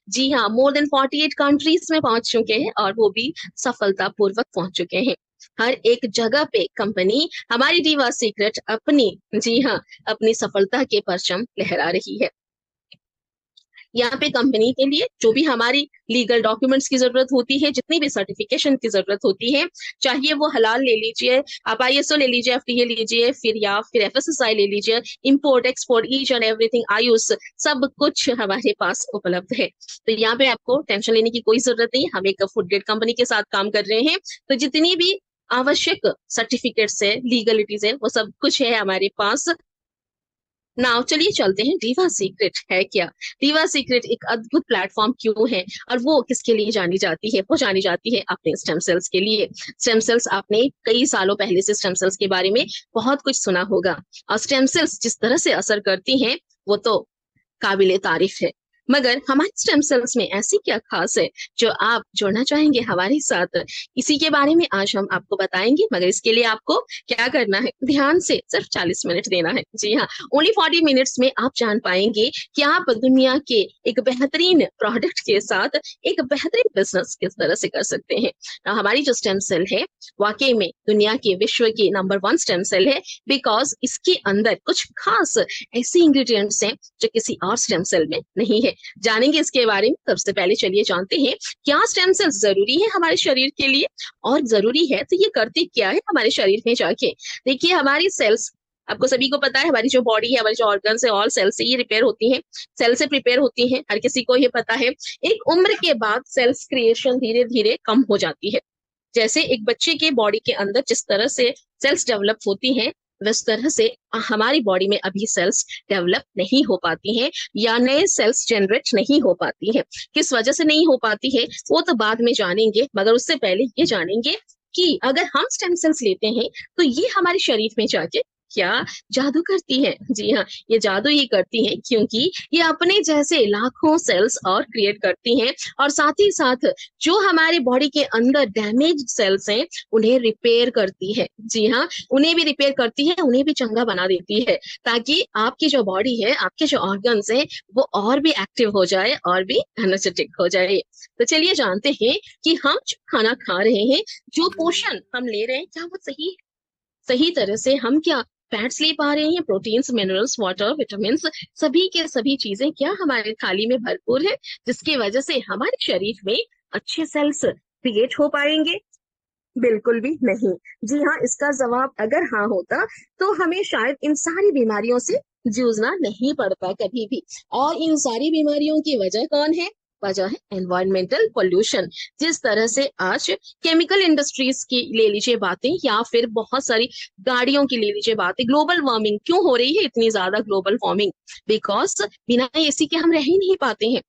जी हाँ, more than 48 countries में पहुंच चुके हैं और वो भी सफलतापूर्वक पहुंच चुके हैं। हर एक जगह पे कंपनी हमारी रीवा सीक्रेट अपनी, जी हाँ, अपनी सफलता के परचम लहरा रही है। यहाँ पे कंपनी के लिए जो भी हमारी लीगल डॉक्यूमेंट्स की जरूरत होती है, जितनी भी सर्टिफिकेशन की जरूरत होती है, चाहिए वो हलाल ले लीजिए, आप आईएसओ ले लीजिए, एफटीए लीजिए, फिर या फिर एफएसएसआई ले लीजिए, import export each and everything, Ayush, सब कुछ हमारे पास उपलब्ध है। तो यहाँ पे आपको टेंशन लेने की कोई जरूरत नहीं, हम एक फूड ग्रेड कंपनी के साथ काम कर रहे हैं। तो जितनी भी आवश्यक सर्टिफिकेट्स है, लीगलिटीज है, वो सब कुछ है हमारे पास। नाउ चलिए चलते हैं, डीवा सीक्रेट है क्या। डीवा सीक्रेट एक अद्भुत प्लेटफॉर्म क्यों है, और वो किसके लिए जानी जाती है? वो जानी जाती है अपने स्टेम सेल्स के लिए। स्टेम सेल्स, आपने कई सालों पहले से स्टेम सेल्स के बारे में बहुत कुछ सुना होगा, और स्टेम सेल्स जिस तरह से असर करती हैं वो तो काबिले तारीफ है। मगर हमारे स्टेम सेल्स में ऐसी क्या खास है जो आप जोड़ना चाहेंगे हमारे साथ? इसी के बारे में आज हम आपको बताएंगे, मगर इसके लिए आपको क्या करना है, ध्यान से सिर्फ 40 मिनट देना है। जी हाँ, ओनली 40 मिनट्स में आप जान पाएंगे कि आप दुनिया के एक बेहतरीन प्रोडक्ट के साथ एक बेहतरीन बिजनेस किस तरह से कर सकते हैं। हमारी जो स्टेम सेल है, वाकई में दुनिया के, विश्व की नंबर 1 स्टेम सेल है, बिकॉज इसके अंदर कुछ खास ऐसे इंग्रेडिएंट्स हैं जो किसी और स्टेम सेल में नहीं है। जानेंगे इसके बारे में। सबसे पहले चलिए जानते हैं, क्या स्टेम सेल्स जरूरी है हमारे शरीर के लिए, और जरूरी है तो ये करती क्या है हमारे शरीर में जाके। देखिए, हमारी सेल्स, आपको सभी को पता है, हमारी जो बॉडी है, हमारी जो ऑर्गन्स है, ऑल सेल से ये रिपेयर होती है, सेल से प्रिपेयर होती है, हर किसी को ये पता है। एक उम्र के बाद सेल्स क्रिएशन धीरे धीरे कम हो जाती है। जैसे एक बच्चे के बॉडी के अंदर जिस तरह से सेल्स डेवलप होती हैं, उस तरह से हमारी बॉडी में अभी सेल्स डेवलप नहीं हो पाती हैं, या नए सेल्स जनरेट नहीं हो पाती हैं। किस वजह से नहीं हो पाती है वो तो बाद में जानेंगे, मगर उससे पहले ये जानेंगे कि अगर हम स्टेम सेल्स लेते हैं तो ये हमारे शरीर में जाके क्या जादू करती है। जी हाँ, ये जादू ही करती है, क्योंकि ये अपने जैसे लाखों सेल्स और क्रिएट करती हैं, और साथ ही साथ जो हमारे बॉडी के अंदर डैमेज सेल्स हैं उन्हें रिपेयर करती है। जी हाँ, उन्हें भी रिपेयर करती है, उन्हें भी चंगा बना देती है, ताकि आपकी जो बॉडी है, आपके जो ऑर्गन्स हैं, वो और भी एक्टिव हो जाए और भी एनर्जेटिक हो जाए। तो चलिए जानते हैं कि हम जो खाना खा रहे हैं, जो पोषण हम ले रहे हैं, क्या वो सही सही तरह से हम क्या फैट्स ले पा रहे हैं, प्रोटीन्स, मिनरल्स, वाटर, विटामिन, सभी के सभी चीजें क्या हमारे थाली में भरपूर है, जिसकी वजह से हमारे शरीर में अच्छे सेल्स क्रिएट हो पाएंगे? बिल्कुल भी नहीं। जी हाँ, इसका जवाब अगर हाँ होता तो हमें शायद इन सारी बीमारियों से जूझना नहीं पड़ता कभी भी। और इन सारी बीमारियों की वजह कौन है? वजह है एनवायरमेंटल पोल्यूशन। जिस तरह से आज केमिकल इंडस्ट्रीज की ले लीजिए बातें, या फिर बहुत सारी गाड़ियों की ले लीजिए बातें, ग्लोबल वार्मिंग क्यों हो रही है, इतनी ज्यादा ग्लोबल वार्मिंग? बिकॉज बिना एसी के हम रह ही नहीं पाते हैं।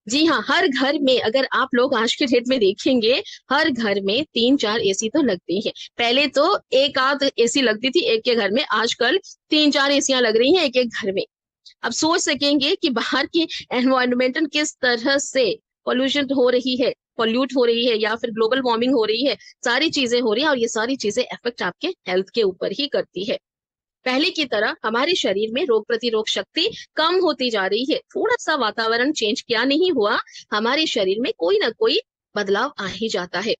जी हाँ, हर घर में अगर आप लोग आज के डेट में देखेंगे, हर घर में 3-4 एसी तो लगते ही हैं। पहले तो एक आध एसी लगती थी एक के घर में, आजकल 3-4 एसियां लग रही हैं एक एक घर में। अब सोच सकेंगे कि बाहर की एनवायरमेंटल किस तरह से पॉल्यूशन हो रही है, पॉल्यूट हो रही है, या फिर ग्लोबल वार्मिंग हो रही है, सारी चीजें हो रही हैं, और ये सारी चीजें इफेक्ट आपके हेल्थ के ऊपर ही करती है। पहले की तरह हमारे शरीर में रोग प्रतिरोधक शक्ति कम होती जा रही है। थोड़ा सा वातावरण चेंज क्या नहीं हुआ, हमारे शरीर में कोई ना कोई बदलाव आ ही जाता है,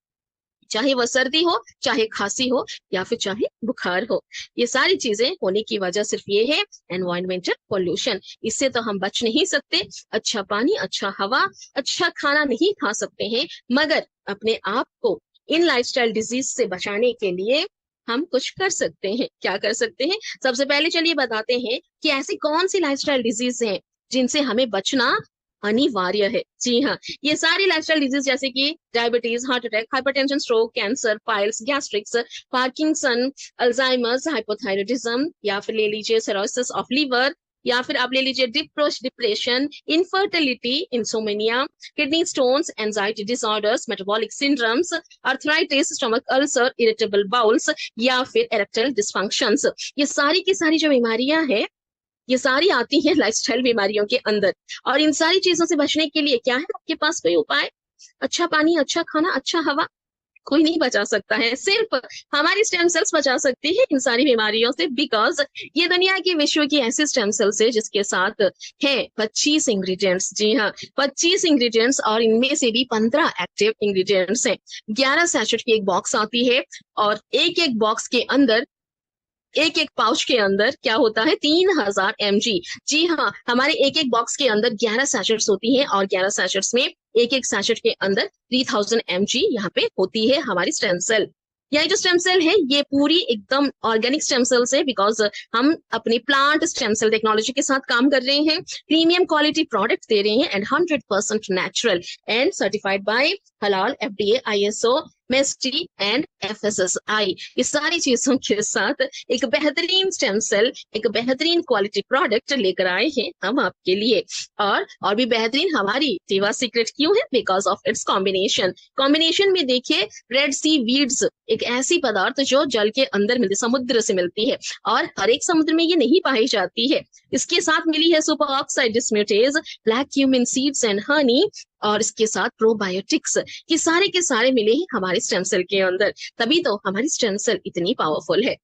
चाहे वह सर्दी हो, चाहे खांसी हो, या फिर चाहे बुखार हो। ये सारी चीजें होने की वजह सिर्फ ये है, एनवायरमेंटल पोल्यूशन। इससे तो हम बच नहीं सकते। अच्छा पानी, अच्छा हवा, अच्छा खाना नहीं खा सकते हैं, मगर अपने आप को इन लाइफस्टाइल डिजीज से बचाने के लिए हम कुछ कर सकते हैं। क्या कर सकते हैं? सबसे पहले चलिए बताते हैं कि ऐसी कौन सी लाइफस्टाइल डिजीज हैं जिनसे हमें बचना अनिवार्य है। जी हाँ, ये सारी लाइफस्टाइल डिजीज जैसे कि diabetes, heart attack, hypertension, stroke, cancer, piles, gastrics, Parkinson, Alzheimer's, hypothyroidism, या फिर ले लीजिए सिरोसिस ऑफ लीवर, या फिर आप ले लीजिए depression, infertility, insomnia, kidney stones, anxiety disorders, metabolic syndromes, arthritis, stomach ulcer, irritable bowls, या फिर इरेक्टाइल डिस्फंक्शंस। ये सारी की सारी जो बीमारियां हैं, ये सारी आती हैं लाइफस्टाइल बीमारियों के अंदर। और इन सारी चीजों से बचने के लिए क्या है आपके पास कोई उपाय? अच्छा पानी, अच्छा खाना, अच्छा हवा, कोई नहीं बचा सकता है, सिर्फ हमारी स्टेम सेल्स बचा सकती है इन सारी बीमारियों से, बिकॉज ये दुनिया की विश्व की ऐसी स्टेम सेल्स है जिसके साथ है 25 इंग्रेडिएंट्स। जी हाँ, 25 इंग्रेडिएंट्स, और इनमें से भी 15 एक्टिव इंग्रेडिएंट्स हैं। 11 सैचेट की एक बॉक्स आती है, और एक एक बॉक्स के अंदर, एक एक पाउच के अंदर क्या होता है, 3000 mg। जी हाँ, हमारे एक एक बॉक्स के अंदर 11 सैचेट्स होती हैं, और 11 सैचेट्स में एक एक सैचेट के अंदर 3000 mg यहाँ पे होती है हमारी स्टेम सेल। यह जो स्टेम सेल है ये पूरी एकदम ऑर्गेनिक स्टेम सेल्स है, बिकॉज हम अपनी प्लांट स्टेम सेल टेक्नोलॉजी के साथ काम कर रहे हैं, प्रीमियम क्वालिटी प्रोडक्ट दे रहे हैं, and 100% natural and certified by हलाल, FDA, ISO, मेस्टी एंड FSSI। इस सारी चीजों के साथ एक बेहतरीन स्टेम सेल, एक बेहतरीन क्वालिटी प्रोडक्ट लेकर आए हैं हम आपके लिए। और भी बेहतरीन हमारी टीवा सीक्रेट क्यों है, बिकॉज ऑफ इट्स कॉम्बिनेशन में देखिए, रेड सी वीड्स एक ऐसी पदार्थ जो जल के अंदर मिलती, समुद्र से मिलती है, और हर एक समुद्र में ये नहीं पाई जाती है। इसके साथ मिली है super oxide dismutase, black cumin seeds and honey, और इसके साथ प्रोबायोटिक्स, ये सारे के सारे मिले हैं हमारे स्टेम सेल के अंदर, तभी तो हमारी स्टेम सेल इतनी पावरफुल है।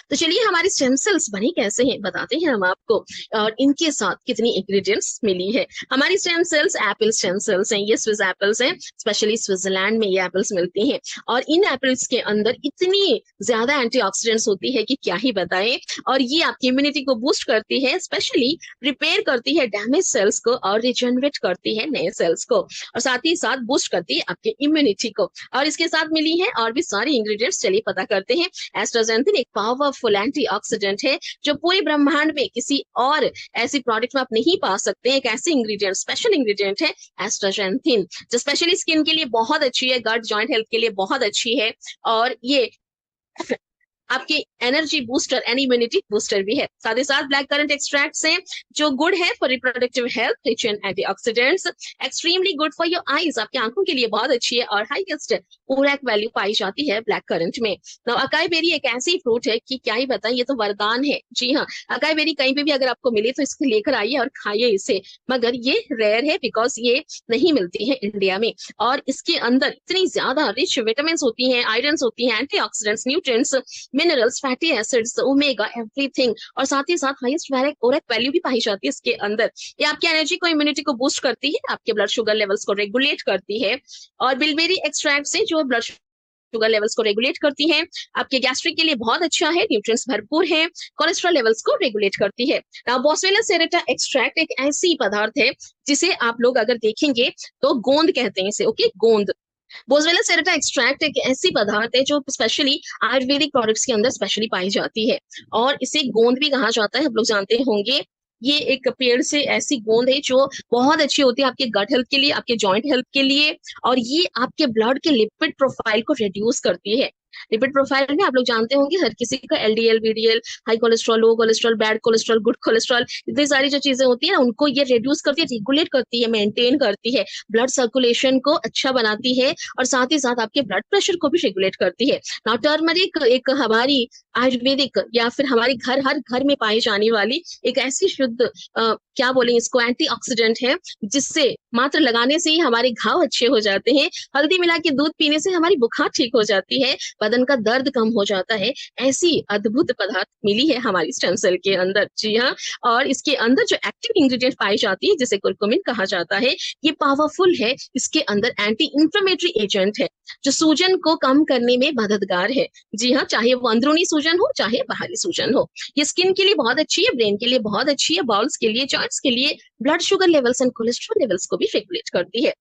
तो चलिए हमारी स्टेम सेल्स बनी कैसे हैं बताते हैं हम आपको, और इनके साथ कितनी इंग्रेडिएंट्स मिली है। हमारी stem cells Apple stem cells हैं, ये स्विस एप्पल्स हैं, स्पेशली स्विट्जरलैंड में ये एप्पल्स मिलती हैं, और इन एप्पल्स के अंदर इतनी ज्यादा एंटीऑक्सीडेंट्स होती है कि क्या ही बताएं, और ये आपकी इम्यूनिटी को बूस्ट करती है, स्पेशली रिपेयर करती है डैमेज सेल्स को, और रिजनरेट करती है नए सेल्स को, और साथ ही साथ बूस्ट करती है आपके इम्यूनिटी को। और इसके साथ मिली है और भी सारी इंग्रेडिएंट्स, चलिए पता करते हैं। एस्ट्राजेंथिन एक पावरफुल एंटीऑक्सीडेंट है जो पूरे ब्रह्मांड में किसी और ऐसी प्रोडक्ट में आप नहीं पा सकते हैं। एक ऐसी इंग्रेडिएंट, स्पेशल इंग्रेडिएंट है एस्ट्राजेंथिन, जो स्पेशली स्किन के लिए बहुत अच्छी है, गट जॉइंट हेल्थ के लिए बहुत अच्छी है, और ये आपकी energy booster and immunity booster भी है। साथ ही साथ ब्लैक करंट एक्सट्रैक्ट से जो गुड है for reproductive health, rich in antioxidants, extremely good for your eyes, आपकी आंखों के लिए बहुत अच्छी है, और हाईएस्ट ओरैक वैल्यू पाई जाती है ब्लैक करंट में। तो अकाई बेरी एक ऐसी फ्रूट है कि क्या ही बताएं, ये तो वरदान है। जी हाँ, अकाई बेरी कहीं पे भी अगर आपको मिले तो इसको लेकर आइए और खाइए इसे, मगर ये रेयर है बिकॉज ये नहीं मिलती है इंडिया में, और इसके अंदर इतनी ज्यादा रिच विटामिन होती है, आयरन होती है, antioxidants, nutrients, minerals, fatty acids, omega, everything, और साथ ही साथ हाईएस्ट ओरैक वैल्यू भी पाई जाती है इसके अंदर। ये आपकी एनर्जी को, इम्यूनिटी को बूस्ट करती है, आपके ब्लड शुगर लेवल्स को रेगुलेट करती है, और बिलबेरी एक्सट्रैक्ट से जो ब्लड शुगर लेवल्स को रेगुलेट करती है, आपके गैस्ट्रिक के लिए बहुत अच्छा है, न्यूट्रिएंट्स भरपूर है, कोलेस्ट्रॉल लेवल्स को रेगुलेट करती है। नाउ बोसवेला सेरेटा एक्सट्रैक्ट एक ऐसी पदार्थ है जिसे आप लोग अगर देखेंगे तो गोंद कहते हैं इसे, ओके, गोंद। बोसवेला सेरेटा एक्सट्रैक्ट एक ऐसी पदार्थ है जो स्पेशली आयुर्वेदिक प्रोडक्ट्स के अंदर स्पेशली पाई जाती है, और इसे गोंद भी कहा जाता है, आप लोग जानते होंगे। ये एक पेड़ से ऐसी गोंद है जो बहुत अच्छी होती है आपके गट हेल्थ के लिए, आपके जॉइंट हेल्थ के लिए, और ये आपके ब्लड के लिपिड प्रोफाइल को रिड्यूस करती है। लिपिड प्रोफाइल में आप लोग जानते होंगे हर किसी का LDL, VDL, high cholesterol, low cholesterol, bad cholesterol, good cholesterol, इतनी सारी जो चीजें होती है ना, उनको ये रिड्यूस करती है, रेगुलेट करती है, मेंटेन करती है, ब्लड सर्कुलेशन को अच्छा बनाती है, और साथ ही साथ आपके ब्लड प्रेशर को भी रेगुलेट करती है। नाउ टर्मरिक एक हमारी आयुर्वेदिक या फिर हमारी हर घर में पाई जाने वाली एक ऐसी शुद्ध क्या बोलेंगे इसको, एंटीऑक्सीडेंट है, जिससे मात्र लगाने से ही हमारे घाव अच्छे हो जाते हैं, हल्दी मिला के दूध पीने से हमारी बुखार ठीक हो जाती है, बदन का दर्द कम हो जाता है। ऐसी अद्भुत पदार्थ मिली है हमारी स्टेम सेल के अंदर। जी हाँ, और इसके अंदर जो एक्टिव इंग्रेडिएंट पाई जाती है जिसे कुरकुमिन कहा जाता है, ये पावरफुल है, इसके अंदर एंटी इंफ्लेमेटरी एजेंट है जो सूजन को कम करने में मददगार है। जी हाँ, चाहे वो अंदरूनी सूजन हो चाहे बाहरी सूजन हो, ये स्किन के लिए बहुत अच्छी है, ब्रेन के लिए बहुत अच्छी है, बाउल्स के लिए, जॉइंट्स के लिए, blood sugar levels and cholesterol levels को भी रेगुलेट करती है।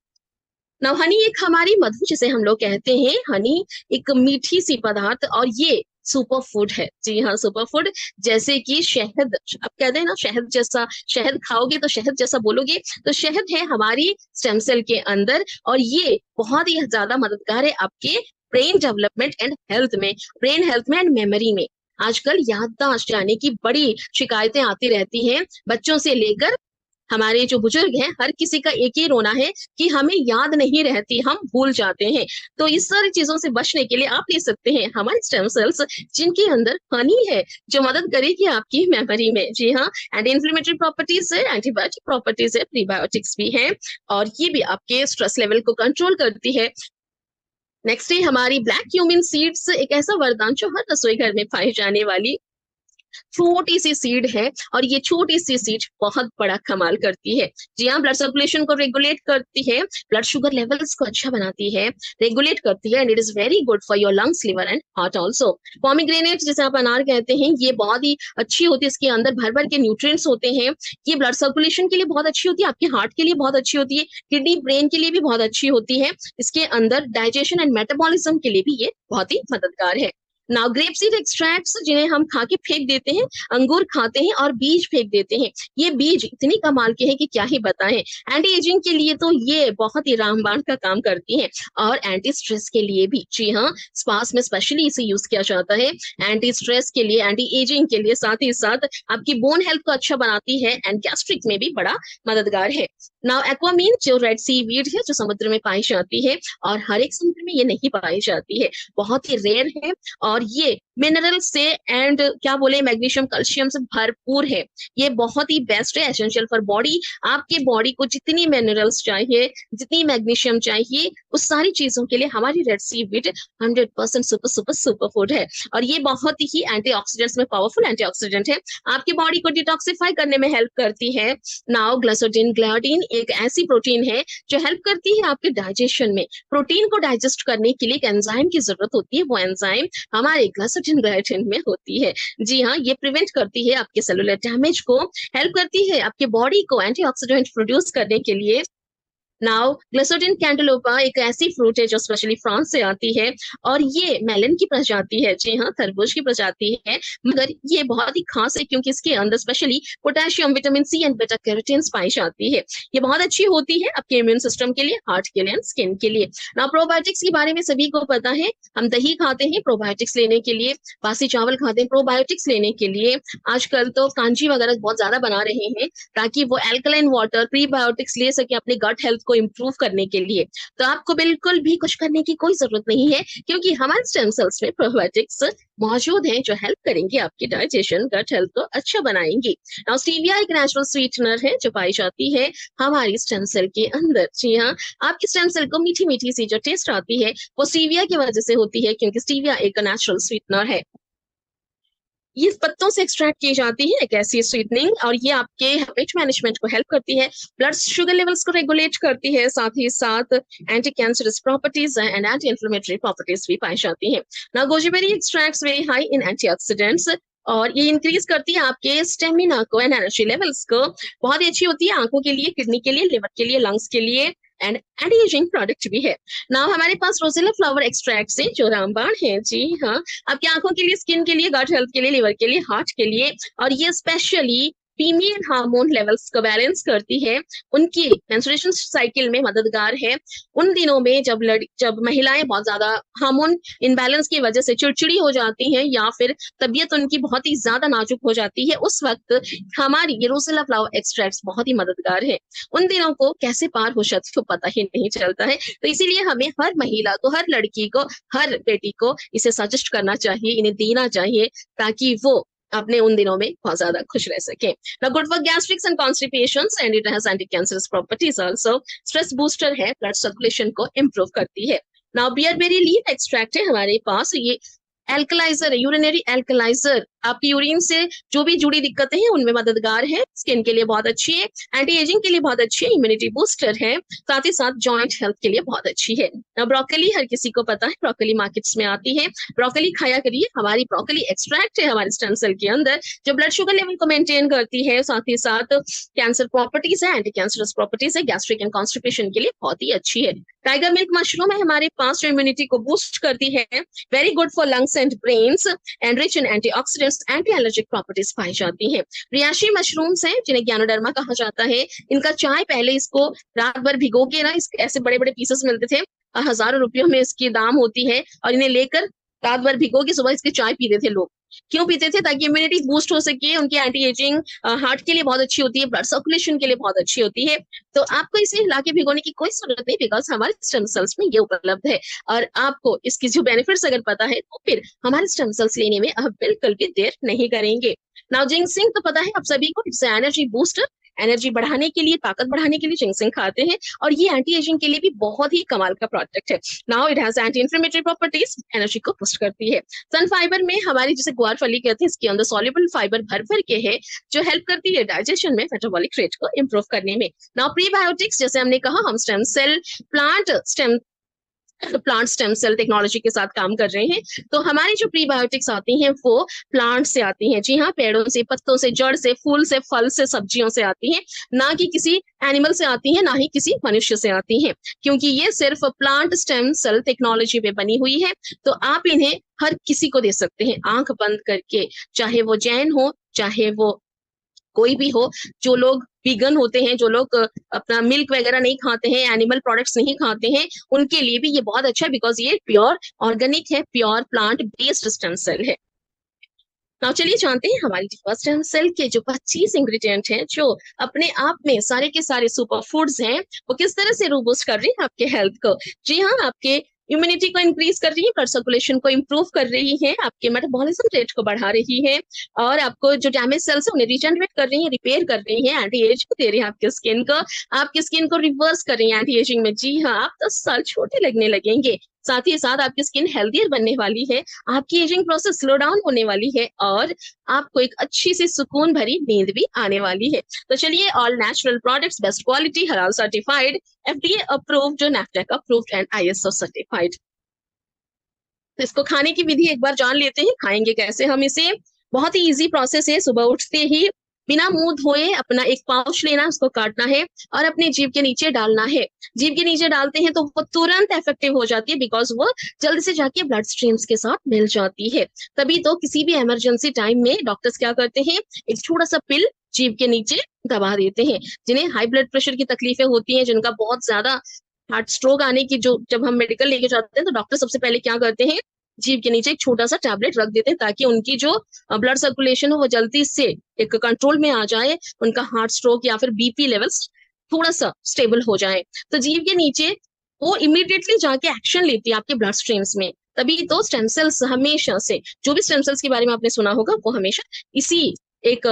नाउ हनी एक हमारी मधु जिसे हम लोग कहते हैं, हनी एक मीठी सी पदार्थ, और ये सुपर फूड है। जी हाँ, सुपर फूड, जैसे कि शहद, आप कहते हैं ना शहद जैसा, शहद खाओगे तो शहद जैसा बोलोगे, तो शहद है हमारी स्टेम सेल के अंदर, और ये बहुत ही ज्यादा मददगार है आपके ब्रेन डेवलपमेंट एंड हेल्थ में, ब्रेन हेल्थ में एंड मेमोरी में। आजकल याददाश्त जाने की बड़ी शिकायतें आती रहती हैं, बच्चों से लेकर हमारे जो बुजुर्ग हैं, हर किसी का एक ही रोना है कि हमें याद नहीं रहती, हम भूल जाते हैं। तो इस सारी चीजों से बचने के लिए आप ले सकते हैं हमारे स्टेम सेल्स, जिनके अंदर हनी है, जो मदद करेगी आपकी मेमोरी में। जी हाँ, एंटी इन्फ्लेमेटरी प्रॉपर्टीज है, एंटीबायोटिक प्रॉपर्टीज है, प्रीबायोटिक्स भी है, और ये भी आपके स्ट्रेस लेवल को कंट्रोल करती है, नेक्स्ट है हमारी ब्लैक क्यूमिन सीड्स, एक ऐसा वरदान जो हर रसोई घर में पाई जाने वाली छोटी सी सीड है, और ये छोटी सी सीड बहुत बड़ा कमाल करती है। जी हाँ, ब्लड सर्कुलेशन को रेगुलेट करती है, ब्लड शुगर लेवल्स को अच्छा बनाती है, रेगुलेट करती है, and it is very good for your lungs, liver and heart also. Pomegranate जिसे आप अनार कहते हैं, ये बहुत ही अच्छी होती है, इसके अंदर भर भर के न्यूट्रिएंट्स होते हैं। ये ब्लड सर्कुलेशन के लिए बहुत अच्छी होती है, आपके हार्ट के लिए बहुत अच्छी होती है, किडनी ब्रेन के लिए भी बहुत अच्छी होती है। इसके अंदर डाइजेशन एंड मेटाबॉलिज्म के लिए भी ये बहुत ही मददगार है। नाउ ग्रेप सीड एक्सट्रैक्ट्स, जिन्हें हम खा के फेंक देते हैं, अंगूर खाते हैं और बीज फेंक देते हैं, ये बीज इतनी कमाल के हैं कि क्या ही बताएं। एंटी एजिंग के लिए तो ये बहुत ही रामबाण का काम करती हैं, और एंटी स्ट्रेस के लिए भी। जी हाँ, स्पास में स्पेशली इसे यूज किया जाता है, एंटी स्ट्रेस के लिए, एंटी एजिंग के लिए, साथ ही साथ आपकी बोन हेल्थ को अच्छा बनाती है, एंड गैस्ट्रिक में भी बड़ा मददगार है। नाउ एक्वामीन, जो रेड सी वीड है, जो समुद्र में पाई जाती है, और हर एक समुद्र में ये नहीं पाई जाती है, बहुत ही रेयर है, और ये मिनरल से एंड क्या बोले मैग्नीशियम कैल्शियम से भरपूर है। ये बहुत ही बेस्ट है, एसेंशियल फॉर बॉडी। आपके बॉडी को जितनी मिनरल्स चाहिए, जितनी मैग्नीशियम चाहिए, उस सारी चीजों के लिए हमारी red seaweed 100% super super super food है। और ये बहुत ही एंटीऑक्सीडेंट्स में पावरफुल एंटीऑक्सीडेंट है, आपकी बॉडी को डिटॉक्सिफाई करने में हेल्प करती है। नाउ ग्लाइसोडिन ग्लाइडिन एक ऐसी प्रोटीन है जो हेल्प करती है आपके डाइजेशन में। प्रोटीन को डाइजेस्ट करने के लिए एक एंजाइम की जरूरत होती है, वो एंजाइम हमारे ग्लाइसोडिन ग्लाइडिन में होती है। जी हाँ, ये प्रिवेंट करती है आपके सेलुलर डैमेज को, हेल्प करती है आपके बॉडी को एंटीऑक्सीडेंट प्रोड्यूस करने के लिए। नाउ ग्लिसरीन कैंटेलोपा एक ऐसी फ्रूट है जो स्पेशली फ्रांस से आती है, और ये मेलन की प्रजाति है। जी हाँ, तरबूज की प्रजाति है, मगर ये बहुत ही खास है क्योंकि इसके अंदर specially potassium, vitamin C and beta carotenes पाई जाती है। ये बहुत अच्छी होती है आपके इम्यून सिस्टम के लिए, हार्ट के लिए एंड स्किन के लिए। नाउ प्रोबायोटिक्स के बारे में सभी को पता है, हम दही खाते हैं प्रोबायोटिक्स लेने के लिए, बासी चावल खाते हैं प्रोबायोटिक्स लेने के लिए। आजकल तो कांजी वगैरह बहुत ज्यादा बना रहे हैं ताकि वो एल्कलाइन वाटर प्रीबायोटिक्स ले सके अपने गट हेल्थ को इंप्रूव करने के लिए। तो आपको बिल्कुल भी कुछ करने की कोई जरूरत नहीं है, क्योंकि हमारे स्टेम सेल्स में प्रोबायोटिक्स मौजूद हैं जो हेल्प करेंगे आपकी डाइजेशन, गट हेल्थ को अच्छा बनाएंगी। नाउ स्टीविया एक नेचुरल स्वीटनर है जो पाई जाती है हमारी स्टेम सेल के अंदर। जी हाँ, आपकी स्टेम सेल को मीठी मीठी सी जो टेस्ट आती है वो स्टीविया की वजह से होती है, क्योंकि स्टीविया एक नेचुरल स्वीटनर है। ये पत्तों से एक्सट्रैक्ट की जाती है एक ऐसी स्वीटनिंग, और ये आपके वेट मैनेजमेंट को हेल्प करती है, ब्लड शुगर लेवल्स को रेगुलेट करती है, साथ ही साथ anti cancerous properties and anti inflammatory properties भी पाई जाती है। ना goji berry extracts very high in antioxidants, और ये इंक्रीज करती है आपके स्टेमिना को एंड एनर्जी लेवल्स को। बहुत ही अच्छी होती है आंखों के लिए, किडनी के लिए, लिवर के लिए, लंग्स के लिए, एंड एंटी एजिंग प्रोडक्ट भी है। नाउ हमारे पास रोजेला फ्लावर एक्सट्रैक्ट है जो रामबाण है। जी हाँ, आपकी आंखों के लिए, स्किन के लिए, गट हेल्थ के लिए, लिवर के लिए, हार्ट के लिए, और ये स्पेशली फीमेल हार्मोन लेवल्स को बैलेंस करती है, उनकी मेंस्ट्रुएशन साइकिल में मददगार है। उन दिनों में जब महिलाएं बहुत ज्यादा हार्मोन इनबैलेंस की वजह से चिड़चिड़ी हो जाती हैं, या फिर तबीयत उनकी बहुत ही ज्यादा नाजुक हो जाती है, उस वक्त हमारी ये रोजेला फ्लावर एक्सट्रैक्ट बहुत ही मददगार है। उन दिनों को कैसे पार हो जाती है पता ही नहीं चलता है, तो इसीलिए हमें हर महिला को, हर लड़की को, हर बेटी को इसे सजेस्ट करना चाहिए, इन्हें देना चाहिए, ताकि वो अपने उन दिनों में बहुत ज्यादा खुश रह सके। Now good for gastrics and constipations and it has anti-cancerous properties also. Stress booster है, ब्लड सर्कुलेशन को इम्प्रूव करती है। नाउ बियरबेरी लीफ एक्सट्रैक्ट है हमारे पास, ये एल्कलाइजर है, यूरिनरी एल्कलाइजर, आपकी यूरिन से जो भी जुड़ी दिक्कतें हैं उनमें मददगार है, स्किन के लिए बहुत अच्छी है, एंटी एजिंग के लिए बहुत अच्छी है, इम्यूनिटी बूस्टर है, साथ ही साथ जॉइंट हेल्थ के लिए बहुत अच्छी है। ब्रोकली हर किसी को पता है, ब्रोकली मार्केट्स में आती है, ब्रोकली खाया करिए। हमारी ब्रोकली एक्सट्रैक्ट है हमारे स्टेम सेल के अंदर जो ब्लड शुगर लेवल को मेंटेन करती है, साथ ही साथ कैंसर प्रॉपर्टीज है, एंटी कैंसरस प्रॉपर्टीज है, गैस्ट्रिक एंड कॉन्स्टिपेशन के लिए बहुत ही अच्छी है। टाइगर मिल्क मशरूम है हमारे पास जो इम्यूनिटी को बूस्ट करती है, very good for lungs and brains, and rich in antioxidants, anti allergic properties पाई जाती है। रियाशी मशरूम्स हैं जिन्हें ज्ञानोडर्मा कहा जाता है, इनका चाय पहले इसको रात भर भिगो के ना, ऐसे बड़े बड़े पीसेस मिलते थे और हजारों रुपयों में इसकी दाम होती है, और इन्हें लेकर रात भर भिगो के सुबह इसकी चाय पीते थे लोग। क्यों पीते थे? ताकि इम्यूनिटी बूस्ट हो सके, उनकी एंटी एजिंग, हार्ट के लिए बहुत अच्छी होती है, ब्लड सर्कुलेशन के लिए बहुत अच्छी होती है। तो आपको इसे हिला के भिगोने की कोई जरूरत नहीं, बिकॉज हमारे स्टेम सेल्स में ये उपलब्ध है, और आपको इसकी जो बेनिफिट्स अगर पता है तो फिर हमारे स्टेम सेल्स लेने में आप बिल्कुल भी देर नहीं करेंगे। नाउ जिंक्सिंग तो पता है आप सभी को, इट्स एनर्जी बूस्टर, एनर्जी बढ़ाने के लिए, ताकत बढ़ाने के लिए जिंक्सिंग खाते हैं, और ये एंटी एजिंग के लिए भी बहुत ही कमाल का प्रोडक्ट है। Now it has anti inflammatory properties, energy को बूस्ट करती है। सन फाइबर में हमारी जिसे ग्वारफली कहते हैं, इसके अंदर सॉल्युबल फाइबर भर भर के है, जो हेल्प करती है डाइजेशन में, मेटाबॉलिक रेट को इंप्रूव करने में। नाउ प्रीबायोटिक्स, जैसे हमने कहा हम stem cell plant stem cell technology के साथ काम कर रहे हैं, तो हमारी जो प्रीबायोटिक्स आती हैं वो प्लांट से आती हैं। जी हाँ, पेड़ों से, पत्तों से, जड़ से, फूल से, फल से, सब्जियों से आती हैं, ना कि किसी एनिमल से आती हैं, ना ही किसी मनुष्य से आती हैं, क्योंकि ये सिर्फ प्लांट स्टेम सेल टेक्नोलॉजी पे बनी हुई है। तो आप इन्हें हर किसी को दे सकते हैं आंख बंद करके, चाहे वो जैन हो, चाहे वो कोई भी हो। जो लोग वीगन होते हैं, जो लोग अपना मिल्क वगैरह नहीं खाते हैं, एनिमल प्रोडक्ट्स नहीं खाते हैं, उनके लिए भी ये बहुत अच्छा है, बिकॉज ये प्योर ऑर्गेनिक है, pure plant based stem cell है। नाउ चलिए जानते हैं हमारी स्टेम सेल के जो 25 इंग्रेडिएंट हैं, जो अपने आप में सारे के सारे सुपर फूड्स हैं, वो किस तरह से रोबूस्ट कर रही है आपके हेल्थ को। जी हाँ, आपके इम्यूनिटी को इंक्रीज कर रही है, ब्लड सर्कुलेशन को इंप्रूव कर रही है, आपके मेटाबॉलिज्म रेट को बढ़ा रही है, और आपको जो डैमेज सेल्स है उन्हें रिजनरेट कर रही है, रिपेयर कर रही है, एंटी एज को दे रही है आपके स्किन को, आपकी स्किन को रिवर्स कर रही है एंटी एजिंग में। जी हाँ, आप 10 साल छोटे लगने लगेंगे। साथ ही साथ आपकी स्किन हेल्दियर बनने वाली है, आपकी एजिंग प्रोसेस स्लो डाउन होने वाली है, और आपको एक अच्छी सी सुकून भरी नींद भी आने वाली है। तो चलिए, all natural products, best quality, हलाल सर्टिफाइड, एफडीए अप्रूव्ड, जो नैफडेक अप्रूव्ड एंड आईएसओ सर्टिफाइड। तो इसको खाने की विधि एक बार जान लेते हैं, खाएंगे कैसे हम इसे। बहुत ही इजी प्रोसेस है। सुबह उठते ही बिना मुंह धोए अपना एक पाउच लेना, उसको काटना है और अपने जीभ के नीचे डालना है। जीभ के नीचे डालते हैं तो वो तुरंत इफेक्टिव हो जाती है, बिकॉज वो जल्द से जाके ब्लड स्ट्रीम्स के साथ मिल जाती है। तभी तो किसी भी इमरजेंसी टाइम में डॉक्टर्स क्या करते हैं, एक छोटा सा पिल जीभ के नीचे दबा देते हैं। जिन्हें हाई ब्लड प्रेशर की तकलीफें होती हैं, जिनका बहुत ज्यादा हार्ट स्ट्रोक आने की, जो जब हम मेडिकल लेके जाते हैं तो डॉक्टर सबसे पहले क्या करते हैं, जीभ के नीचे एक छोटा सा टैबलेट रख देते हैं, ताकि उनकी जो ब्लड सर्कुलेशन हो वो जल्दी से एक कंट्रोल में आ जाए, उनका हार्ट स्ट्रोक या फिर बीपी लेवल्स थोड़ा सा स्टेबल हो जाए। तो जीभ के नीचे वो इमीडिएटली जाके एक्शन लेती है आपके ब्लड स्ट्रीम्स में। तभी तो स्टेम सेल्स हमेशा से, जो भी स्टेम सेल्स के बारे में आपने सुना होगा, वो हमेशा इसी एक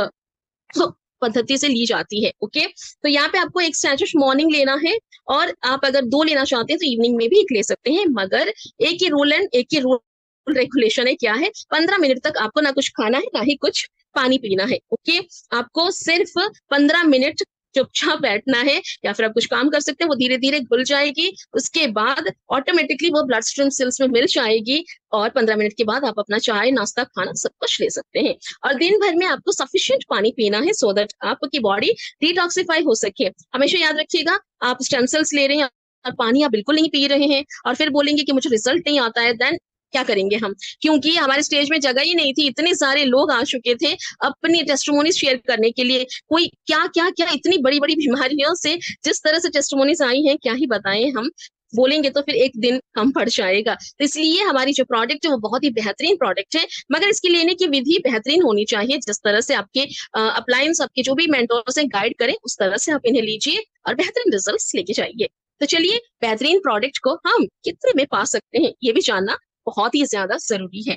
पद्धति से ली जाती है। ओके, तो यहाँ पे आपको एक सैचेट मॉर्निंग लेना है, और आप अगर 2 लेना चाहते हैं तो इवनिंग में भी एक ले सकते हैं, मगर एक ही रूल रेगुलेशन है। क्या है, 15 मिनट तक आपको ना कुछ खाना है, ना ही कुछ पानी पीना है। ओके, आपको सिर्फ 15 मिनट चुपचाप बैठना है, या फिर आप कुछ काम कर सकते हैं, वो धीरे धीरे घुल जाएगी, उसके बाद ऑटोमेटिकली वो ब्लड स्ट्रीम सेल्स में मिल जाएगी, और 15 मिनट के बाद आप अपना चाय, नाश्ता, खाना सब कुछ ले सकते हैं। और दिन भर में आपको सफिशिएंट पानी पीना है, सो दैट आपकी बॉडी डिटॉक्सिफाई हो सके। हमेशा याद रखिएगा, आप स्टेम सेल्स ले रहे हैं और पानी आप बिल्कुल नहीं पी रहे हैं, और फिर बोलेंगे कि मुझे रिजल्ट नहीं आता है, देन क्या करेंगे हम, क्योंकि हमारे स्टेज में जगह ही नहीं थी। इतने सारे लोग आ चुके थे अपनी टेस्टिमोनीज शेयर करने के लिए, कोई क्या क्या क्या इतनी बड़ी बड़ी बीमारियों से जिस तरह से टेस्टिमोनीज आई हैं, क्या ही बताएं हम। बोलेंगे तो फिर एक दिन कम पड़ जाएगा। तो इसलिए हमारी जो प्रोडक्ट है वो बहुत ही बेहतरीन प्रोडक्ट है, मगर इसकी लेने की विधि बेहतरीन होनी चाहिए। जिस तरह से आपके अप्लायंस, आपके जो भी मेंटोर्स हैं गाइड करें, उस तरह से आप इन्हें लीजिए और बेहतरीन रिजल्ट लेके जाइए। तो चलिए, बेहतरीन प्रोडक्ट को हम कितने में पा सकते हैं, ये भी जानना बहुत ही ज्यादा जरूरी है।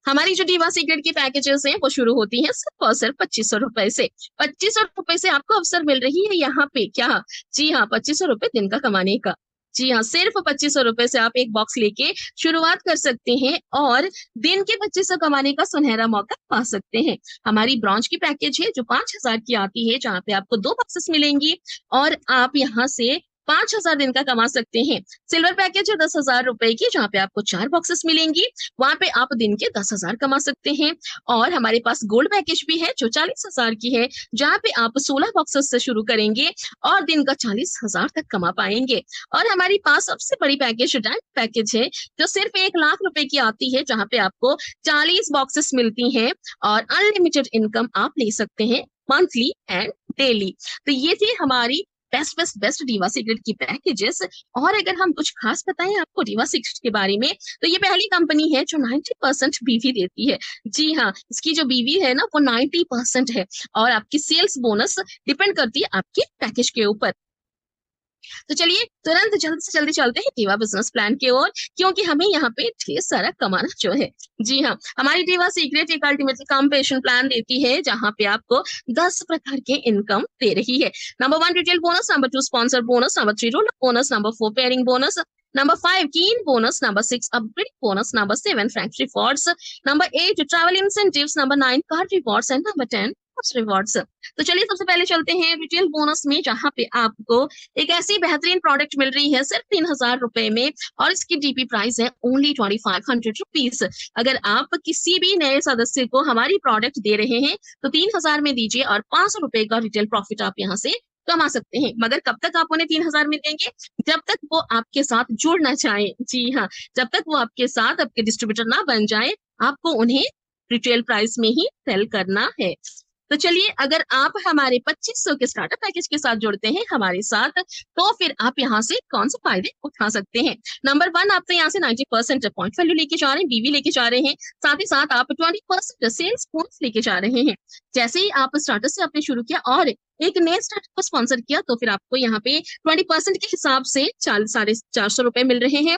हमारी जो डीवा सीक्रेट की पैकेजेस हैं वो शुरू होती हैं सिर्फ और सिर्फ 2500 रुपए से। 2500 रुपए से आपको अवसर मिल रही है यहाँ पे, क्या, जी हाँ, 2500 रुपए दिन का कमाने का। जी हाँ, सिर्फ 2500 रुपए से आप एक बॉक्स लेके शुरुआत कर सकते हैं, और दिन के 2500 कमाने का सुनहरा मौका पा सकते हैं। हमारी ब्रॉन्ज की पैकेज है जो 5000 की आती है, जहाँ पे आपको 2 बॉक्सेस मिलेंगी, और आप यहाँ से 5000 दिन का कमा सकते हैं। सिल्वर पैकेज है 10,000 रुपए की, जहाँ पे आपको 4 बॉक्सेस मिलेंगी, वहां पे आप दिन के 10,000 कमा सकते हैं। और हमारे पास गोल्ड पैकेज भी है जो 40,000 की है, जहाँ पे आप 16 बॉक्सेस से शुरू करेंगे और दिन का 40,000 तक कमा पाएंगे। और हमारी पास सबसे बड़ी पैकेज डायमंड पैकेज है, जो सिर्फ 1,00,000 रुपए की आती है, जहाँ पे आपको 40 बॉक्सेस मिलती हैं, और अनलिमिटेड इनकम आप ले सकते हैं मंथली एंड डेली। तो ये थी हमारी best best best diva secret की पैकेजेस। और अगर हम कुछ खास बताएं आपको डीवा सीक्रेट के बारे में, तो ये पहली कंपनी है जो 90% बीवी देती है। जी हाँ, इसकी जो बीवी है ना वो 90% है, और आपकी सेल्स बोनस डिपेंड करती है आपके पैकेज के ऊपर। तो चलिए तुरंत जल्द से जल्दी चलते हैं दीवा बिजनेस प्लान की ओर, क्योंकि हमें यहाँ पे ढेर सारा कमाना जो है। जी हाँ, हमारी दीवा सीक्रेट एक अल्टीमेटली कॉम्पेशन प्लान देती है, जहाँ पे आपको 10 प्रकार के इनकम दे रही है। Number 1 retail bonus, number 2 sponsor bonus, number 3 role bonus, number 4 pairing bonus, number 5 keen bonus, number 6 upgrade bonus, number 7 frank rewards, number 8 travel incentives, number 9 card rewards and number 10 rewards. तो चलिए सबसे पहले चलते हैं retail bonus में, जहां पे आपको एक ऐसी बेहतरीन प्रोडक्ट मिल रही है सिर्फ 3,000 रुपए में, और इसकी डीपी प्राइस है ओनली 2,500 रुपीज। अगर आप किसी भी नए सदस्य को हमारी प्रोडक्ट दे रहे हैं तो 3,000 में दीजिए और 500 रुपए का रिटेल प्रॉफिट आप यहाँ से कमा सकते हैं। मगर कब तक आप उन्हें 3,000 में देंगे? जब तक वो आपके साथ जुड़ना चाहे। जी हाँ, जब तक वो आपके साथ आपके डिस्ट्रीब्यूटर ना बन जाए, आपको उन्हें रिटेल प्राइस में ही सेल करना है। तो चलिए, अगर आप हमारे 2500 के स्टार्टर पैकेज के साथ जुड़ते हैं हमारे साथ, तो फिर आप यहाँ से कौन से फायदे उठा सकते हैं? नंबर 1, आप तो यहाँ से 90% पॉइंट वैल्यू लेके जा रहे हैं, बीवी लेके जा रहे हैं। साथ ही साथ आप 20% सेल्स पॉइंट्स लेके जा रहे हैं। जैसे ही आप स्टार्टर से आपने शुरू किया और एक नए स्टार्टर को स्पॉन्सर किया, तो फिर आपको यहाँ पे 20% के हिसाब से 4,450 रुपए मिल रहे हैं।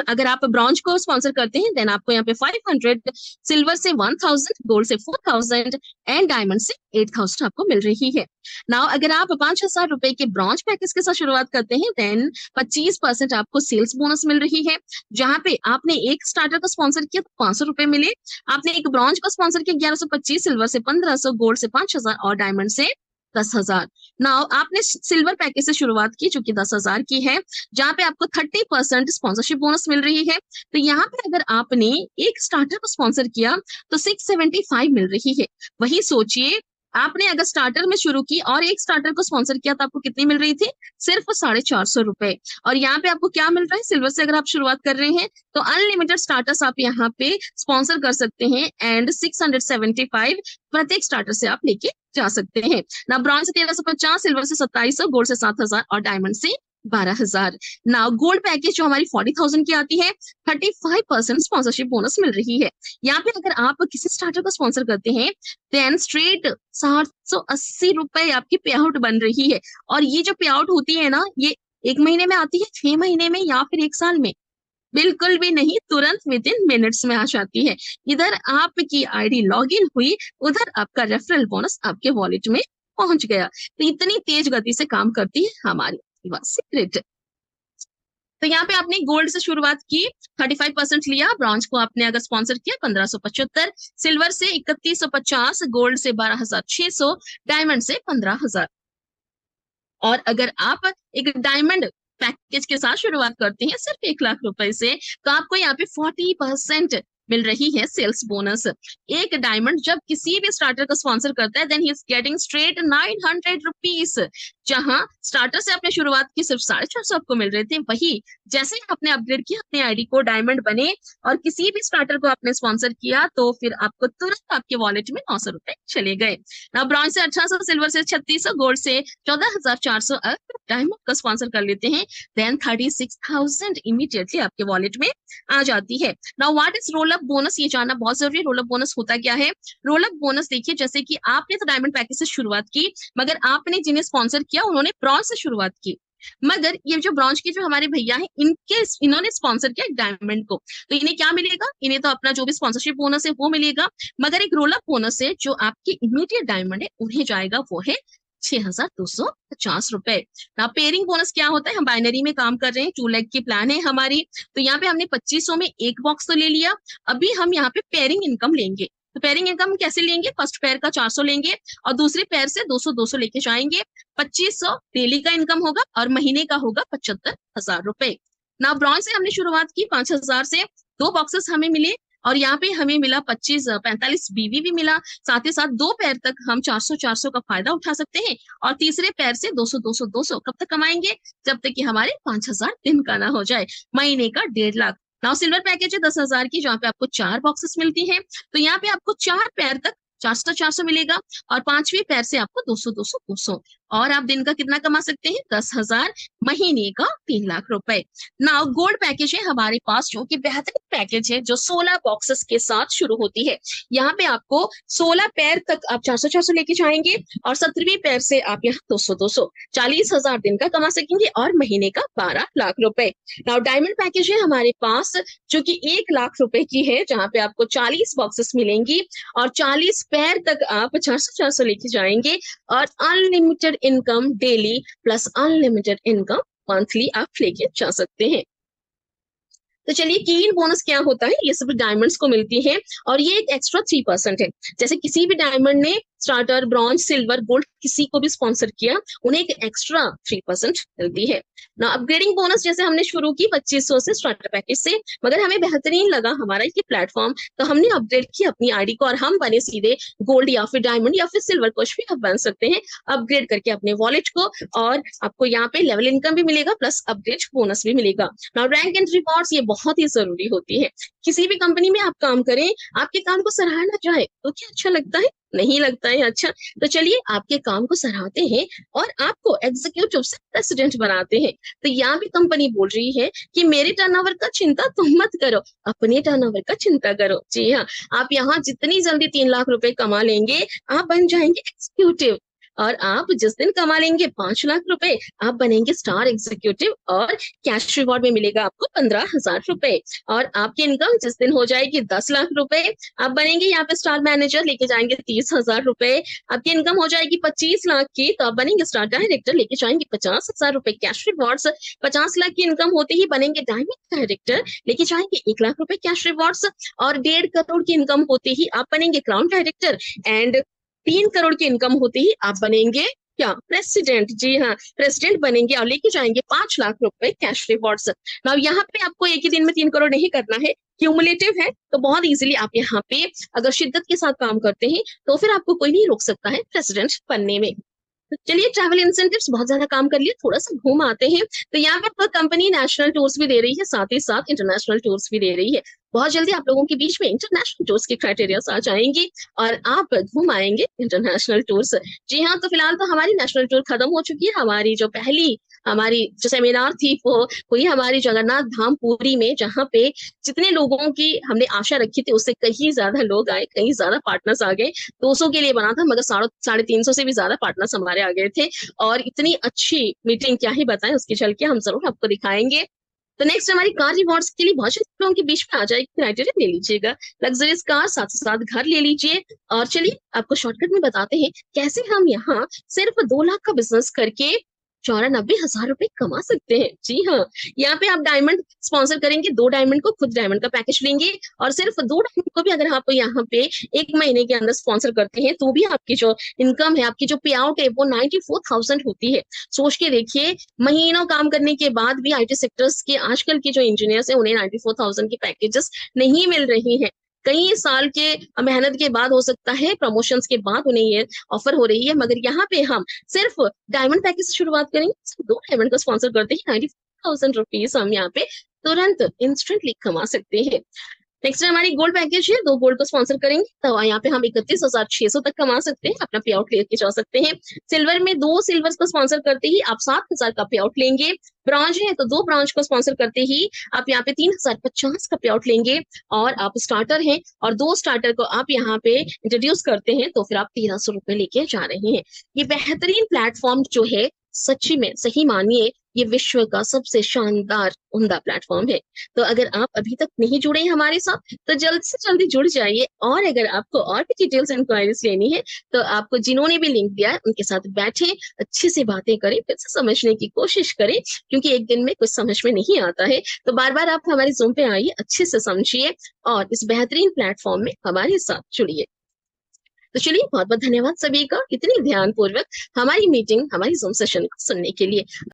अगर आप ब्रॉन्ज को स्पॉन्सर करते हैं, देन आपको यहाँ पे 500, सिल्वर से 1,000, गोल्ड से 4,000 एंड डायमंड से 8,000 आपको मिल रही है। नाउ अगर आप 5,000 रुपए के ब्रॉन्ज पैकेज के साथ शुरुआत करते हैं, देन 25% आपको सेल्स बोनस मिल रही है। जहां पे आपने एक स्टार्टर को स्पॉन्सर किया तो 500 रुपए मिले, आपने एक ब्रॉन्ज को स्पॉन्सर किया 1125, सिल्वर से 1,500, गोल्ड से 5,000 और डायमंड से 10,000। नाउ आपने सिल्वर पैकेज से शुरुआत की जो कि 10,000 की है, जहां पे आपको 30% स्पॉन्सरशिप बोनस मिल रही है। तो यहाँ पे अगर आपने एक स्टार्टर को स्पॉन्सर किया तो 675 मिल रही है। वही सोचिए, आपने अगर स्टार्टर में शुरू की और एक स्टार्टर को स्पॉन्सर किया तो आपको कितनी मिल रही थी? सिर्फ 450 रुपए। और यहाँ पे आपको क्या मिल रहा है? सिल्वर से अगर आप शुरुआत कर रहे हैं तो अनलिमिटेड स्टार्टर्स आप यहाँ पे स्पॉन्सर कर सकते हैं, एंड 675 प्रत्येक स्टार्टर से आप लेके जा सकते हैं ना। ब्रॉन्ज से 1,350, सिल्वर से 2,700, गोल्ड से 7,000 और डायमंड से 12,000। ना गोल्ड पैकेज जो हमारी 40,000 की आती है, 35% स्पॉन्सरशिप बोनस मिल रही है। यहाँ पे अगर आप किसी स्टार्टर को स्पॉन्सर करते हैं, देन स्ट्रेट 780 रुपए आपकी पे आउट बन रही है। और ये जो पे आउट होती है ना, ये 1 महीने में आती है, 6 महीने में, या फिर 1 साल में? बिल्कुल भी नहीं, तुरंत विद इन मिनट्स में आ जाती है। इधर आपकी आईडी लॉगिन हुई, उधर आपका रेफरल बोनस आपके वॉलेट में पहुंच गया। तो इतनी तेज गति से काम करती है हमारी सीक्रेट। तो यहाँ पे आपने गोल्ड से शुरुआत की, 35% लिया, ब्रॉन्ज को आपने अगर स्पॉन्सर किया 1,575, सिल्वर से 3,150, गोल्ड से 12,600, डायमंड से 15,000। और अगर आप एक डायमंड पैकेज के साथ शुरुआत करते हैं सिर्फ 1,00,000 रुपए से, तो आपको यहाँ पे 40% मिल रही है सेल्स बोनस। एक डायमंड जब किसी भी स्टार्टर को स्पॉन्सर करता है, then he is getting straight 900 rupees. जहां स्टार्टर से आपने शुरुआत की सिर्फ 450 आपको मिल रहे थे, वही जैसे ही आपने अपग्रेड किया अपने आईडी को, डायमंड बने और किसी भी स्टार्टर को आपने स्पॉन्सर किया, तो फिर आपको तुरंत आपके वॉलेट में 900 रुपए चले गए ना। ब्रॉन्ज से 1,800, सिल्वर से 3,600, गोल्ड से 14,400 डायमंड का स्पॉन्सर कर लेते हैं, देन 36,000 इमीडिएटली आपके वॉलेट में आ जाती है। Now what is roll up bonus? ये जानना बहुत जरूरी है। रोल अप बोनस होता क्या है? रोल अप बोनस देखिए, जैसे कि आपने तो डायमंड पैकेज से शुरुआत की, मगर आपने जिन्हें स्पॉन्सर किया उन्होंने ब्रॉन्ज से शुरुआत की, मगर ये जो ब्रॉन्ज के जो हमारे भैया हैं, इन्होंने स्पॉन्सर किया डायमंड को, तो इन्हें क्या मिलेगा? इन्हें तो अपना जो भी स्पॉन्सरशिप बोनस है वो मिलेगा, मगर एक रोल अप बोनस है जो आपके इमीडिएट डायमंड है उन्हें जाएगा, वो है 6,250 रुपए। ना पेयरिंग बोनस क्या होता है? हम बाइनरी में काम कर रहे हैं, 2 लेग की प्लान है हमारी, तो यहाँ पे हमने 2,500 में एक बॉक्स तो ले लिया, अभी हम यहाँ पे पेयरिंग इनकम लेंगे। तो पेयरिंग इनकम कैसे लेंगे? फर्स्ट पेयर का 400 लेंगे और दूसरे पेयर से 200 लेके जाएंगे। 2,500 डेली का इनकम होगा और महीने का होगा 75,000 रुपए। ना ब्रॉन्ज से हमने शुरुआत की 5,000 से, 2 बॉक्सेस हमें मिले और यहाँ पे हमें मिला 45 बीवी भी मिला। साथ ही साथ 2 पैर तक हम 400 का फायदा उठा सकते हैं और तीसरे पैर से 200 कब तक कमाएंगे? जब तक कि हमारे 5,000 दिन का ना हो जाए, महीने का 1,50,000। नाउ सिल्वर पैकेज है 10,000 की, जहाँ पे आपको 4 बॉक्सेस मिलती हैं, तो यहाँ पे आपको 4 पैर तक 400 मिलेगा और 5वें पैर से आपको 200 और आप दिन का कितना कमा सकते हैं? 10,000, महीने का 3 लाख रुपए। नाउ गोल्ड पैकेज है हमारे पास, जो कि बेहतरीन पैकेज है, जो 16 बॉक्सेस के साथ शुरू होती है। यहाँ पे आपको 16 पैर तक आप 400-400 लेके जाएंगे, और 17वीं पैर से आप यहाँ 200-200, 40,000 दिन का कमा सकेंगे और महीने का 12 लाख रुपए। नाउ डायमंड पैकेज है हमारे पास, जो कि 1 लाख रुपए की है, जहां पे आपको 40 बॉक्सेस मिलेंगी और 40 पैर तक आप 400-400 लेके जाएंगे, और unlimited income daily plus unlimited income monthly आप लेके जा सकते हैं। तो चलिए, कीन बोनस क्या होता है? ये सिर्फ डायमंड्स को मिलती है, और ये एक एक्स्ट्रा 3% है। जैसे किसी भी डायमंड ने स्टार्टर, ब्रॉन्ज, सिल्वर, गोल्ड किसी को भी स्पॉन्सर किया, उन्हें एक एक्स्ट्रा 3% मिलती है ना। अपग्रेडिंग बोनस जैसे हमने शुरू की 2500 से स्टार्टर पैकेज से, मगर हमें बेहतरीन लगा हमारा ये प्लेटफॉर्म, तो हमने अपग्रेड की अपनी आईडी को, और हम बने सीधे गोल्ड या फिर डायमंड या फिर सिल्वर, कुछ भी आप बन सकते हैं अपग्रेड करके अपने वॉलेट को, और आपको यहाँ पे लेवल इनकम भी मिलेगा प्लस अपग्रेड बोनस भी मिलेगा। नाउ रैंक एंड रिवॉर्ड्स ये बहुत ही जरूरी होती है। किसी भी कंपनी में आप काम करें, आपके काम को सराहा ना जाए तो क्या अच्छा लगता है? नहीं लगता है अच्छा। तो चलिए, आपके काम को सराहते हैं और आपको एग्जीक्यूटिव से प्रेसिडेंट बनाते हैं। तो यहाँ भी कंपनी बोल रही है कि मेरे टर्नओवर का चिंता तुम मत करो, अपने टर्नओवर का चिंता करो। जी हाँ, आप यहाँ जितनी जल्दी 3 लाख रुपए कमा लेंगे, आप बन जाएंगे एग्जीक्यूटिव, और आप जिस दिन कमा लेंगे 5 लाख रुपए, आप बनेंगे स्टार एग्जीक्यूटिव, और कैश रिवॉर्ड में मिलेगा आपको 15,000 रुपए। और आपकी इनकम जिस दिन हो जाएगी 10 लाख रुपए, आप बनेंगे यहाँ पे स्टार मैनेजर, लेके जाएंगे 30,000 रुपए। आपकी इनकम हो जाएगी 25 लाख की, तो आप बनेंगे स्टार डायरेक्टर, लेके जाएंगे 50,000 रुपए कैश रिवॉर्ड्स। 50 लाख की इनकम होते ही बनेंगे डायमंड डायरेक्टर, लेके जाएंगे 1 लाख रुपए कैश रिवॉर्ड्स। और 1.5 करोड़ की इनकम होते ही आप बनेंगे क्राउन डायरेक्टर, एंड 3 करोड़ की इनकम होते ही आप बनेंगे क्या? प्रेसिडेंट। जी हाँ, प्रेसिडेंट बनेंगे और लेके जाएंगे 5 लाख रुपए कैश रिवॉर्ड्स। नाउ यहाँ पे आपको एक ही दिन में 3 करोड़ नहीं करना है, क्यूमुलेटिव है, तो बहुत इजीली आप यहाँ पे अगर शिद्दत के साथ काम करते हैं, तो फिर आपको कोई नहीं रोक सकता है प्रेसिडेंट बनने में। तो चलिए, ट्रैवल इंसेंटिव्स बहुत ज्यादा काम कर लिए, थोड़ा सा घूम आते हैं। तो यहाँ पे आपको कंपनी नेशनल टूर्स भी दे रही है, साथ ही साथ इंटरनेशनल टूर्स भी दे रही है। बहुत जल्दी आप लोगों के बीच में इंटरनेशनल टूर्स की क्राइटेरिया आ जाएंगी, और आप घूम आएंगे इंटरनेशनल टूर्स। जी हाँ, तो फिलहाल तो हमारी नेशनल टूर खत्म हो चुकी है। हमारी जो सेमिनार थी वो हुई हमारी जगन्नाथ धाम पुरी में, जहाँ पे जितने लोगों की हमने आशा रखी थी उससे कहीं ज्यादा लोग आए, कहीं ज्यादा पार्टनर्स आ गए। 200 के लिए बना था, मगर 350 से भी ज्यादा पार्टनर्स हमारे आ गए थे, और इतनी अच्छी मीटिंग क्या ही बताएं, उसकी चल के हम जरूर आपको दिखाएंगे। तो नेक्स्ट हमारी कार रिवॉर्ड्स के लिए बहुत सारे लोगों के बीच में आ जाएगी, क्राइटेरिया ले लीजिएगा। लग्जरियस कार, साथ साथ घर ले लीजिए। और चलिए, आपको शॉर्टकट में बताते हैं कैसे हम यहाँ सिर्फ 2 लाख का बिजनेस करके 94,000 रुपए कमा सकते हैं। जी हाँ, यहाँ पे आप डायमंड स्पॉन्सर करेंगे, 2 डायमंड को खुद डायमंड का पैकेज लेंगे, और सिर्फ 2 डायमंड को भी अगर आप यहाँ पे 1 महीने के अंदर स्पॉन्सर करते हैं, तो भी आपकी जो इनकम है, आपकी जो पे आउट है, वो 94,000 होती है। सोच के देखिए, महीनों काम करने के बाद भी आईटी सेक्टर्स के आजकल के जो इंजीनियर्स हैं, उन्हें 94,000 के पैकेजेस नहीं मिल रही हैं। कई साल के मेहनत के बाद, हो सकता है प्रमोशंस के बाद, उन्हें ये ऑफर हो रही है। मगर यहाँ पे हम सिर्फ डायमंड पैकेज से शुरुआत करेंगे, सिर्फ 2 डायमंड को स्पॉन्सर करते हैं, 94,000 रुपीज हम यहाँ पे तुरंत इंस्टेंटली कमा सकते हैं। नेक्स्ट हमारी गोल्ड पैकेज है, 2 गोल्ड को स्पॉन्सर करेंगे तो यहाँ पे हम 31,600 तक कमा सकते हैं, अपना पे आउट लेके जा सकते हैं। सिल्वर में 2 सिल्वर्स को स्पॉन्सर करते ही आप 7,000 का पे आउट लेंगे। ब्रॉन्ज है तो 2 ब्रॉन्ज को स्पॉन्सर करते ही आप यहाँ पे 3,050 का पे आउट लेंगे। और आप स्टार्टर हैं और 2 स्टार्टर को आप यहाँ पे इंट्रोड्यूस करते हैं, तो फिर आप 1,300 रुपए लेके जा रहे हैं। ये बेहतरीन प्लेटफॉर्म जो है, सच्ची में सही मानिए, ये विश्व का सबसे शानदार उम्दा प्लेटफॉर्म है। तो अगर आप अभी तक नहीं जुड़े हैं हमारे साथ, तो जल्द से जल्दी जुड़ जाइए। और अगर आपको और भी डिटेल्स इंक्वायरीज लेनी है, तो आपको जिन्होंने भी लिंक दिया है उनके साथ बैठे, अच्छे से बातें करें, फिर से समझने की कोशिश करें, क्योंकि एक दिन में कुछ समझ में नहीं आता है। तो बार बार आप हमारे जूम पे आइए, अच्छे से समझिए, और इस बेहतरीन प्लेटफॉर्म में हमारे साथ जुड़िए। तो चलिए, बहुत बहुत धन्यवाद सभी का इतनी ध्यानपूर्वक हमारी मीटिंग, हमारी जूम सेशन को सुनने के लिए।